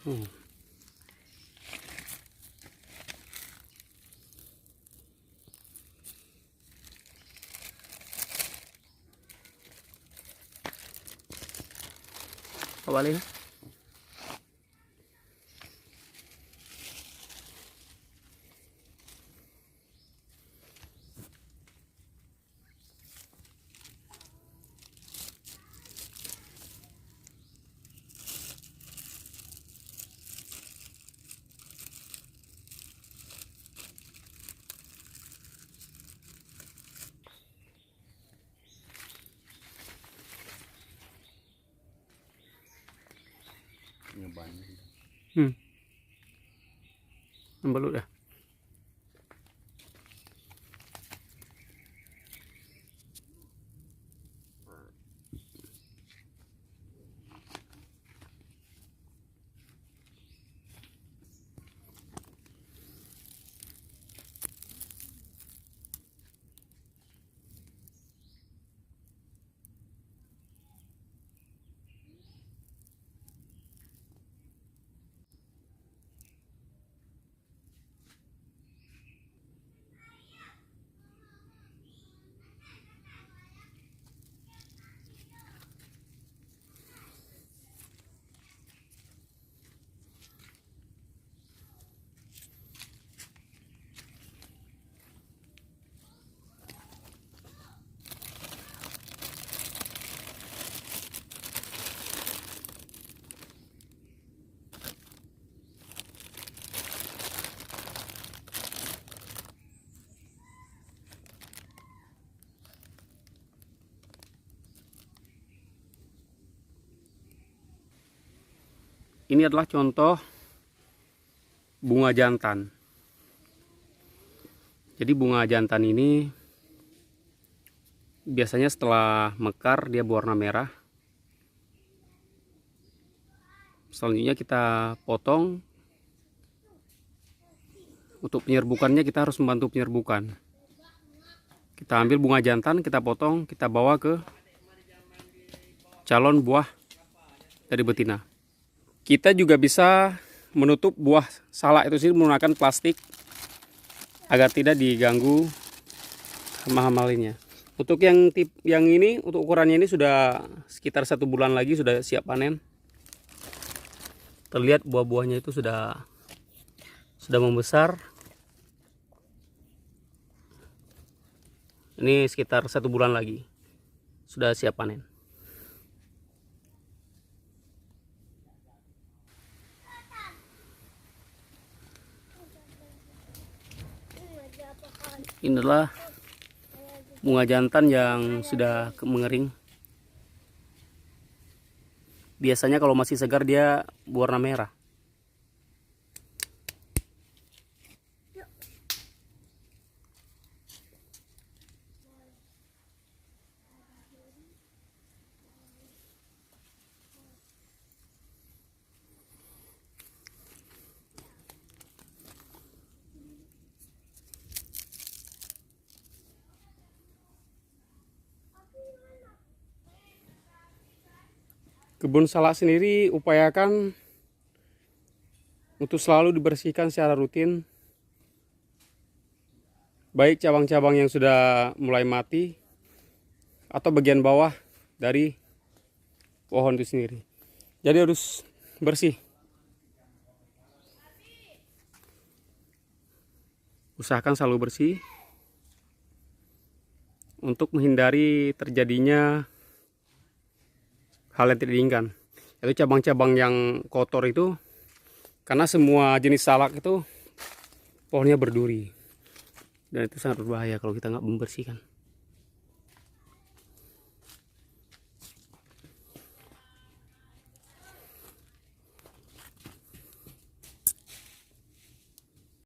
Hmm. Awalnya membelut ya. Ini adalah contoh bunga jantan. Jadi bunga jantan ini biasanya setelah mekar dia berwarna merah. Selanjutnya kita potong. Untuk penyerbukannya kita harus membantu penyerbukan. Kita ambil bunga jantan, kita potong, kita bawa ke calon buah dari betina. Kita juga bisa menutup buah salak itu sendiri menggunakan plastik agar tidak diganggu hama-hama lainnya. Untuk yang ini, untuk ukurannya ini sudah sekitar 1 bulan lagi sudah siap panen. Terlihat buah-buahnya itu sudah membesar. Ini sekitar 1 bulan lagi sudah siap panen. Inilah bunga jantan yang sudah mengering. Biasanya kalau masih segar dia berwarna merah. Kebun salak sendiri upayakan untuk selalu dibersihkan secara rutin, baik cabang-cabang yang sudah mulai mati atau bagian bawah dari pohon itu sendiri. Jadi harus bersih. Usahakan selalu bersih untuk menghindari terjadinya hal yang tidak diinginkan, yaitu cabang-cabang yang kotor itu, karena semua jenis salak itu pohonnya berduri dan itu sangat berbahaya kalau kita nggak membersihkan.